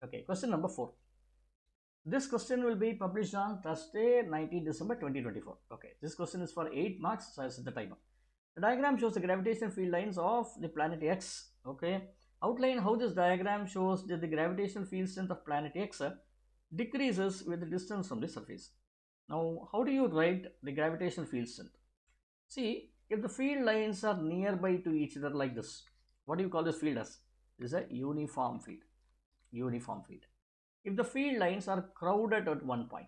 Okay, question number 4. This question will be published on Thursday, 19 December 2024. Okay, this question is for 8 marks, so I set the timer. The diagram shows the gravitational field lines of the planet X. Okay, outline how this diagram shows that the gravitational field strength of planet X decreases with the distance from the surface. Now, how do you write the gravitational field strength? See, if the field lines are nearby to each other like this, what do you call this field as? This is a uniform field. Uniform field. If the field lines are crowded at one point,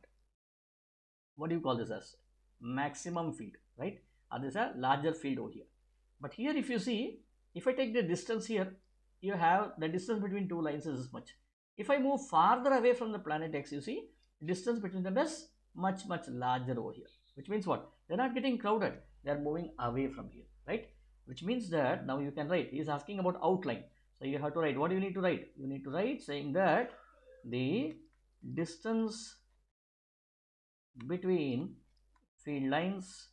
what do you call this as? Maximum field, right? And this is a larger field over here. But here if you see, if I take the distance here, you have the distance between two lines is this much. If I move farther away from the planet X, you see, distance between them is much larger over here. Which means what? They're not getting crowded. They're moving away from here, right? Which means that now you can write. He's asking about outline. So you have to write. What do you need to write? You need to write saying that the distance between field lines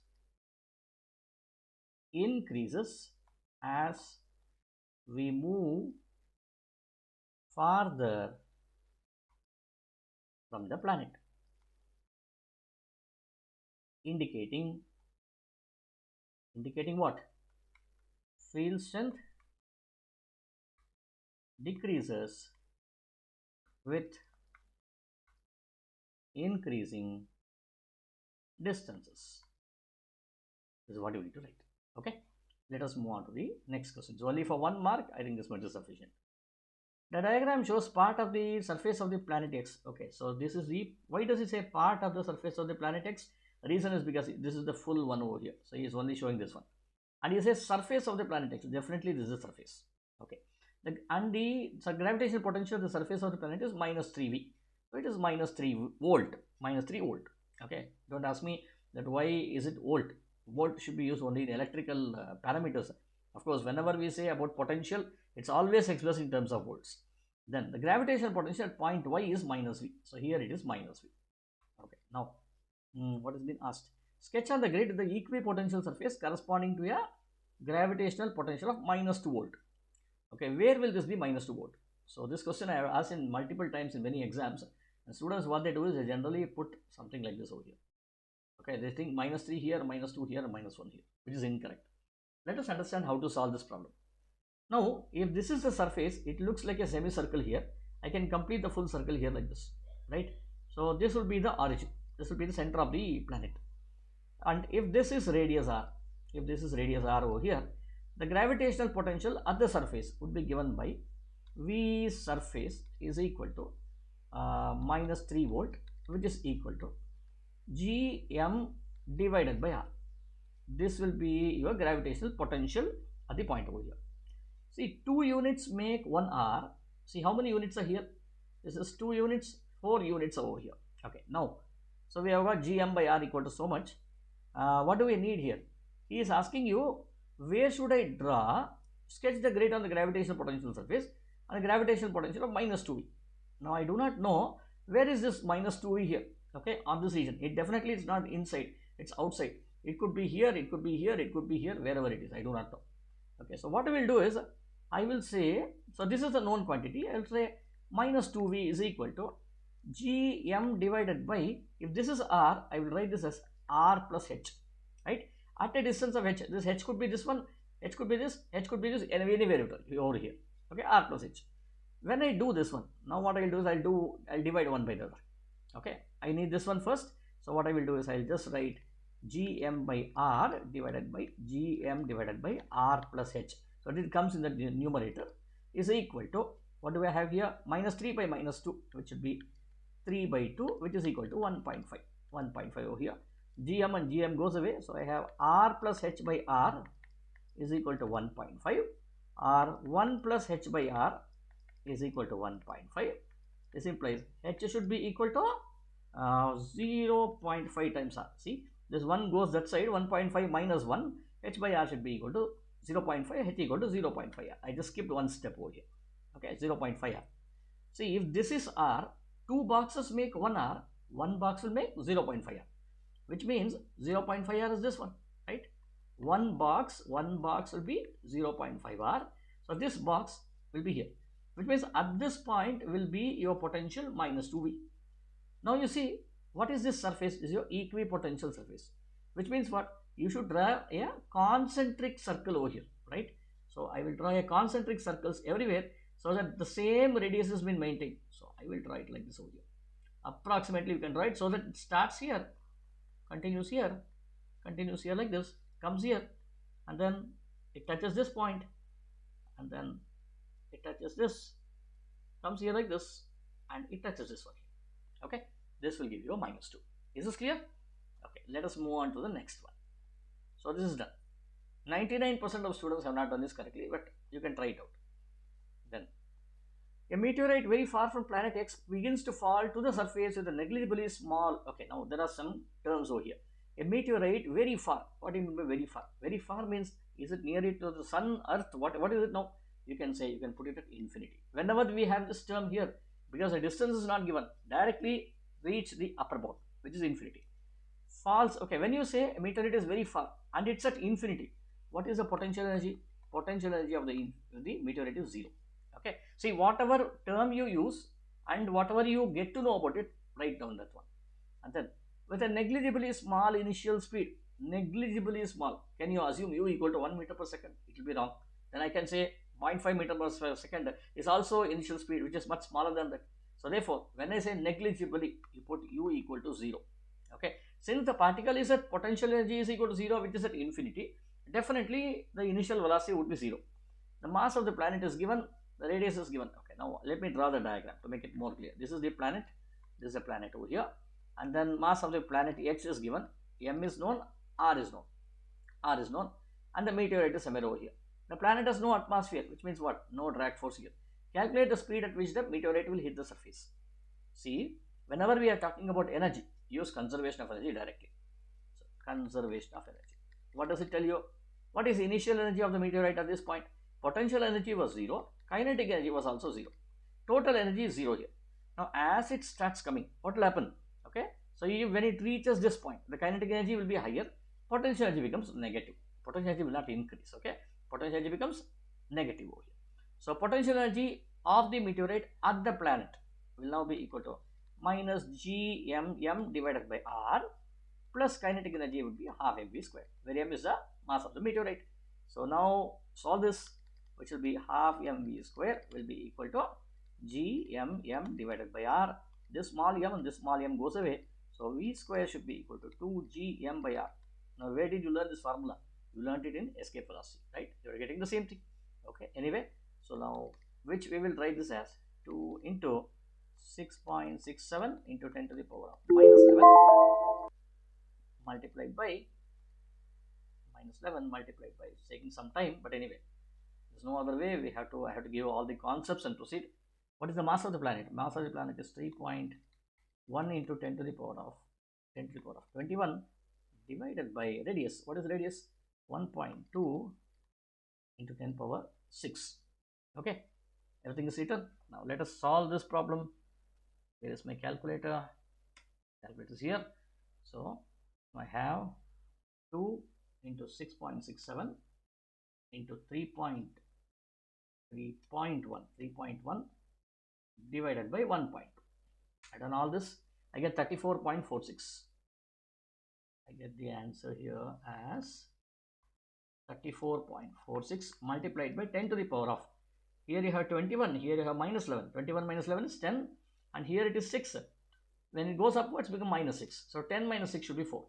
increases as we move farther from the planet, indicating what? Field strength decreases with increasing distances. This is what you need to write. Okay, let us move on to the next question. So only for 1 mark, I think this much is sufficient. The diagram shows part of the surface of the planet X. Okay, so this is the, why does it say part of the surface of the planet X? The reason is because this is the full one over here. So he is only showing this one. And he says surface of the planet X. Definitely this is the surface. Okay. And the gravitational potential of the surface of the planet is minus 3V. So it is minus 3 volt. Minus 3 volt. Okay. Don't ask me that why is it volt. Volt should be used only in electrical parameters. Of course, whenever we say about potential, it's always expressed in terms of volts. Then the gravitational potential at point Y is minus V. So here it is minus V. Okay. Now, what has been asked? Sketch on the grid the equipotential surface corresponding to a gravitational potential of minus 2 volt. Okay, where will this be minus 2 volt? So this question I have asked in multiple times in many exams. And students, what they do is they generally put something like this over here. Okay, they think minus 3 here, minus 2 here, minus 1 here, which is incorrect. Let us understand how to solve this problem. Now, if this is the surface, it looks like a semicircle here. I can complete the full circle here like this, right? So this will be the origin. This will be the center of the planet. And if this is radius r, if this is radius r over here, the gravitational potential at the surface would be given by V surface is equal to minus 3 volt, which is equal to Gm divided by r. This will be your gravitational potential at the point over here. See, 2 units make 1 r. See how many units are here? This is 2 units, 4 units over here. Okay, now, so we have got Gm by r equal to so much. What do we need here? He is asking you, where should I draw, sketch the grid on the gravitational potential surface and the gravitational potential of minus 2V. Now, I do not know where is this minus 2V here, okay, on this region. It definitely is not inside, it's outside. It could be here, it could be here, it could be here, wherever it is, I do not know. Okay, so what I will do is, I will say, so this is the known quantity, I will say minus 2V is equal to Gm divided by, if this is r, I will write this as r plus h, right? At a distance of h, this h could be this one, h could be this, h could be this, any variable over here. Okay, r plus h. When I do this one, now what I will do is I'll divide one by the other. Okay, I need this one first. So what I will do is I'll just write Gm by r divided by Gm divided by r plus h. So it comes in the numerator is equal to, what do I have here? Minus 3 by minus 2, which should be 3 by 2, which is equal to 1.5. 1.5 over here. Gm and Gm goes away. So I have r plus h by r is equal to 1.5. R1 plus h by r is equal to 1.5. This implies h should be equal to 0.5 times r. See, this 1 goes that side, 1.5 minus 1, h by r should be equal to 0.5, h equal to 0.5 r. I just skipped one step over here. Okay, 0.5 r. See, if this is r, 2 boxes make 1 r, 1 box will make 0.5 r, which means 0.5 r is this one, right? One box will be 0.5 r. So this box will be here. which means at this point will be your potential minus 2V. Now you see, what is this surface? Is your equipotential surface, which means what? You should draw a concentric circle over here, right? So I will draw a concentric circles everywhere so that the same radius has been maintained. So I will draw it like this over here. Approximately you can draw it so that it starts here, continues here like this, comes here, and then it touches this point, and then it touches this, comes here like this, and it touches this one. Okay, this will give you a minus 2. Is this clear? Okay, let us move on to the next one. So this is done. 99% of students have not done this correctly, but you can try it out. Then a meteorite very far from planet X begins to fall to the surface with a negligibly small. Okay, now there are some terms over here. A meteorite very far. What do you mean by very far? Very far means, is it near it to the sun, earth? What is it now? You can say, you can put it at infinity. Whenever we have this term here, because the distance is not given, directly reach the upper bound, which is infinity. False. Okay, when you say a meteorite is very far and it's at infinity, what is the potential energy? Potential energy of the meteorite is 0. Okay, see, whatever term you use and whatever you get to know about it, write down that one. And then with a negligibly small initial speed, negligibly small, can you assume u equal to 1 meter per second? It will be wrong. Then I can say 0.5 meter per second is also initial speed, which is much smaller than that. So therefore, when I say negligibly, you put u equal to 0. Okay, since the particle is at potential energy is equal to 0, which is at infinity, definitely the initial velocity would be 0. The mass of the planet is given, the radius is given. Okay, now let me draw the diagram to make it more clear. This is the planet, this is a planet over here, and then mass of the planet X is given, M is known, R is known, and the meteorite is somewhere over here. The planet has no atmosphere, which means what? No drag force here. Calculate the speed at which the meteorite will hit the surface. See, whenever we are talking about energy, use conservation of energy directly. So, conservation of energy. What does it tell you? What is the initial energy of the meteorite at this point? Potential energy was 0. Kinetic energy was also 0. Total energy is 0 here. Now, as it starts coming, what will happen? Okay. So, when it reaches this point, the kinetic energy will be higher. Potential energy becomes negative. Potential energy will not increase. Okay. Potential energy becomes negative over here. So, potential energy of the meteorite at the planet will now be equal to minus gmm divided by r plus kinetic energy would be half mv square, where m is the mass of the meteorite. So now solve this, which will be half mv square will be equal to gmm divided by r. This small m and this small m goes away, so v square should be equal to 2gm by r. Now where did you learn this formula? You learned it in escape velocity, right? You are getting the same thing. Okay, anyway, so now which we will write this as 2 into 6.67 into 10 to the power of minus 11 multiplied by minus 11 multiplied by, it's taking some time, but anyway, there's no other way. I have to give all the concepts and proceed. What is the mass of the planet? Mass of the planet is 3.1 into 10 to the power of 21 divided by radius. What is radius? 1.2 into 10 power 6. Okay, everything is written. Now let us solve this problem. Here is my calculator. Calculator is here. So I have 2 into 6.67 into 3.1 divided by 1.2. I done all this. I get 34.46. I get the answer here as 34.46 multiplied by 10 to the power of, here you have 21, here you have minus 11. 21 minus 11 is 10, and here it is 6. When it goes upwards, become minus 6. So 10 minus 6 should be 4.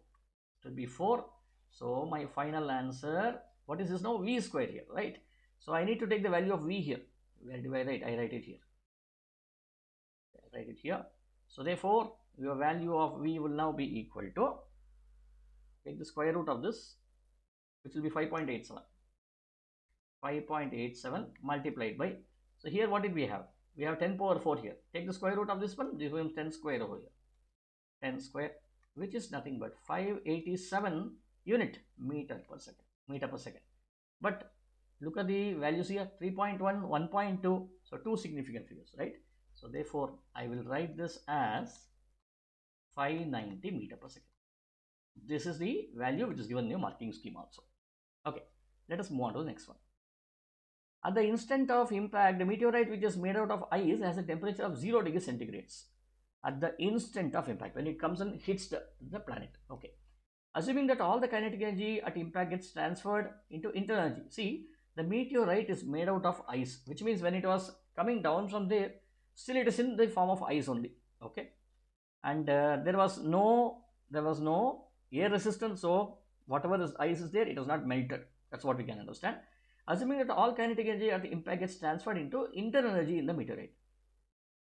Should be 4. So my final answer, what is this now? V square here, right? So I need to take the value of V here. Where do I write? I write it here. I write it here. So therefore, your value of V will now be equal to, take the square root of this, which will be 5.87. 5.87 multiplied by, so here what did we have? We have 10 power 4 here. Take the square root of this one, this becomes 10 square over here. 10 square, which is nothing but 587 unit meter per second. But look at the values here, 3.1, 1.2, so two significant figures, right? So therefore, I will write this as 590 meter per second. This is the value which is given in your marking scheme also. Okay, let us move on to the next one. At the instant of impact, the meteorite, which is made out of ice, has a temperature of 0 degrees centigrades. At the instant of impact, when it comes and hits the planet. Okay. Assuming that all the kinetic energy at impact gets transferred into internal energy. See, the meteorite is made out of ice, which means when it was coming down from there, still it is in the form of ice only. Okay. And there was no air resistance, so whatever this ice is there, it was not melted. That's what we can understand. Assuming that all kinetic energy at impact gets transferred into internal energy in the meteorite.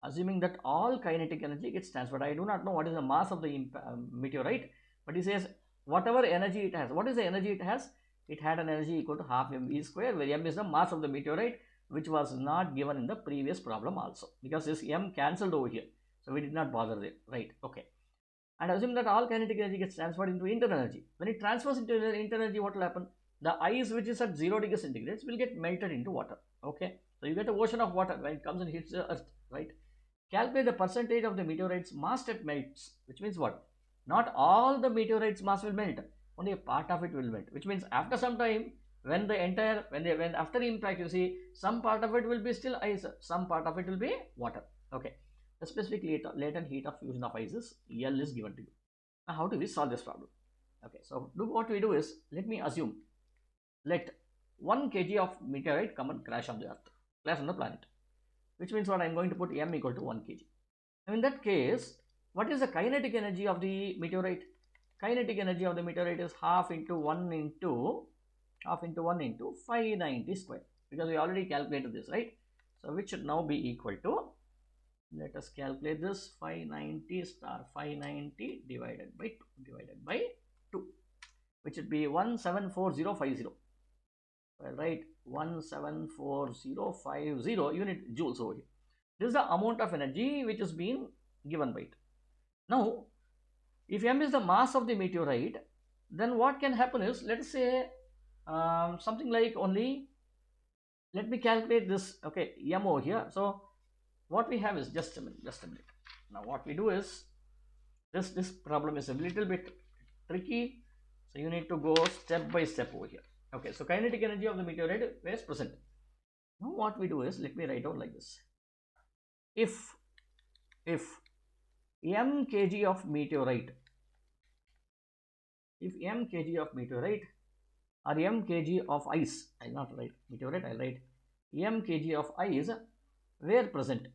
Assuming that all kinetic energy gets transferred, I do not know what is the mass of the meteorite, but he says whatever energy it has. What is the energy it has? It had an energy equal to half mv square, where m is the mass of the meteorite, which was not given in the previous problem also, because this m cancelled over here, so we did not bother there, right? Okay. And assume that all kinetic energy gets transferred into internal energy. When it transfers into internal energy, what will happen? The ice which is at 0 degrees centigrade will get melted into water. Okay, so you get an ocean of water when it comes and hits the earth, right? Calculate the percentage of the meteorite's mass that melts, which means what? Not all the meteorite's mass will melt, only a part of it will melt, which means after some time, when after impact, you see some part of it will be still ice, some part of it will be water. Okay. The specific latent heat of fusion of ice L is given to you. Now, how do we solve this problem? Okay, so what we do is, let me assume, let 1 kg of meteorite come and crash on the earth, crash on the planet, which means what? I'm going to put m equal to 1 kg. Now, in that case, what is the kinetic energy of the meteorite? Kinetic energy of the meteorite is half into 1 into 590 square, because we already calculated this, right? So which should now be equal to, let us calculate this, 590 star 590 divided by 2, which would be 174050. Well, right, 174050 unit joules over here. This is the amount of energy which is being given by it. Now, if m is the mass of the meteorite, then what can happen is, let us say something like only, let me calculate this, okay, m over here. So what we have is, just a minute. Now what we do is, this problem is a little bit tricky, so you need to go step by step over here. Okay, so kinetic energy of the meteorite is present. Now what we do is, let me write down like this. If m kg of meteorite, or m kg of ice, I'll not write meteorite, I'll write m kg of ice were present,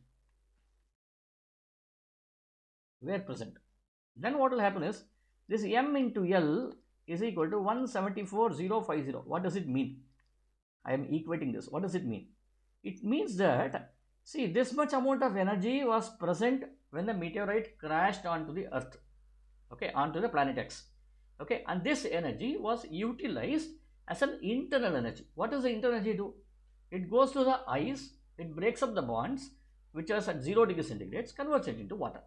then what will happen is, this m into L is equal to 174050. What does it mean? I am equating this. What does it mean? It means that, see, this much amount of energy was present when the meteorite crashed onto the earth, okay, onto the planet X, okay, and this energy was utilized as an internal energy. What does the internal energy do? It goes to the ice, it breaks up the bonds which are at 0 degrees centigrade, converts it into water.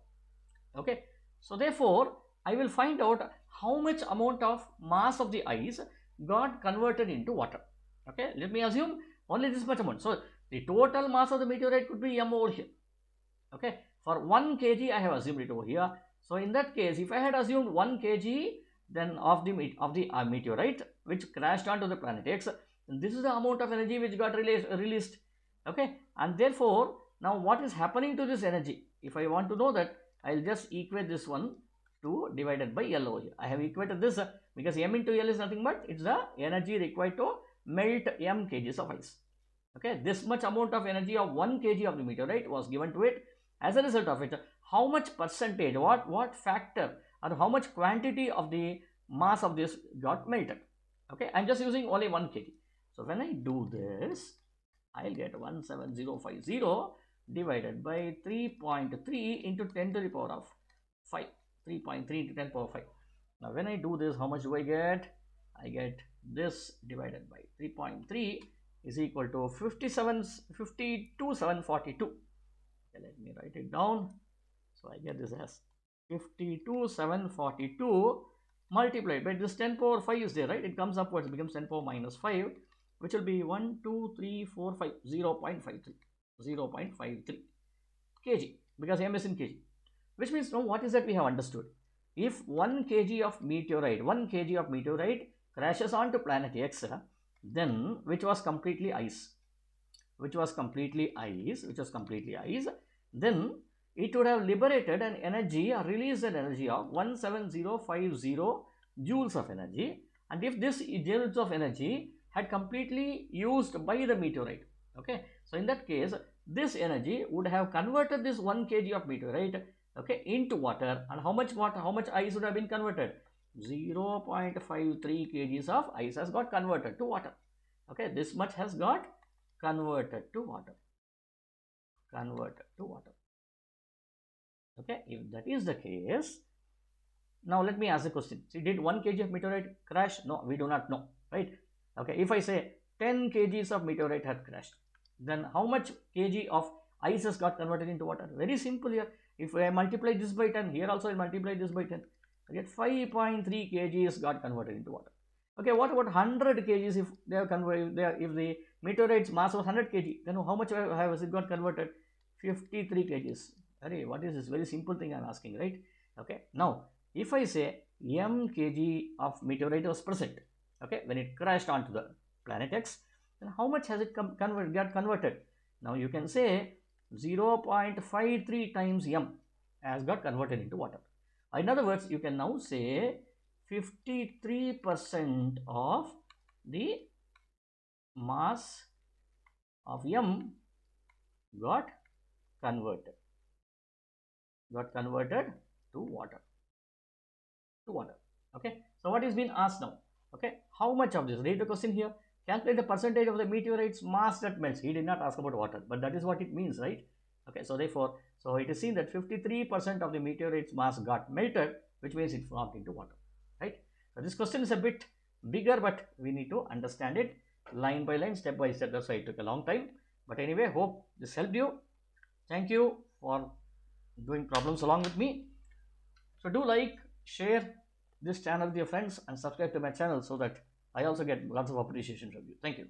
Okay, so therefore I will find out how much amount of mass of the ice got converted into water. Okay, let me assume only this much amount. So the total mass of the meteorite could be m over here. Okay, for 1 kg I have assumed it over here. So in that case, if I had assumed 1 kg then of the meteorite which crashed onto the planet X, this is the amount of energy which got released. Okay, and therefore now what is happening to this energy? If I want to know that, I'll just equate this one to divided by L over here. I have equated this because m into L is nothing but it's the energy required to melt m kgs of ice. Okay, this much amount of energy of 1 kg of the meteorite was given to it. As a result of it, how much percentage, what factor, or how much quantity of the mass of this got melted? Okay, I'm just using only 1 kg. So when I do this, I'll get 17050 divided by 3.3 into 10 to the power of 5. 3.3 into 10 power 5. Now when I do this, how much do I get? I get this divided by 3.3 is equal to 52,742. Okay, let me write it down. So I get this as 52,742 multiplied by this 10 power 5 is there, right? It comes upwards, it becomes 10 power minus 5, which will be 1, 2, 3, 4, 5, 0.53 kg, because m is in kg. Which means, now what is that we have understood? If 1 kg of meteorite crashes onto planet X, then which was completely ice, which was completely ice, then it would have liberated an energy or released an energy of 17050 joules of energy. And if this joules of energy had completely used by the meteorite, okay, so in that case, this energy would have converted this 1 kg of meteorite, okay, into water. And how much water, how much ice would have been converted? 0.53 kgs of ice has got converted to water. Okay, this much has got converted to water. Okay, if that is the case, now let me ask a question. See, did 1 kg of meteorite crash? No, we do not know, right? Okay, if I say 10 kgs of meteorite had crashed, then how much kg of ice has got converted into water? Very simple here. If I multiply this by 10, here also I multiply this by 10, I get 5.3 kgs got converted into water. Okay, what about 100 kgs if they have converted, if the meteorite's mass was 100 kg, then how much has it got converted? 53 kgs. Array, what is this? Very simple thing I am asking, right? Okay, now if I say m kg of meteorite was present, okay, when it crashed onto the planet X, then how much has it got converted? Now you can say 0.53 times m has got converted into water. In other words, you can now say 53% of the mass of m got converted to water. Okay, so what is being asked now? Okay, how much of this? Read the question here. Calculate the percentage of the meteorite's mass that melts. He did not ask about water, but that is what it means, right? Okay, so therefore, so it is seen that 53% of the meteorite's mass got melted, which means it formed into water, right? So this question is a bit bigger, but we need to understand it line by line, step by step. That's why it took a long time. But anyway, hope this helped you. Thank you for doing problems along with me. So do like, share this channel with your friends and subscribe to my channel so that I also get lots of appreciation from you. Thank you.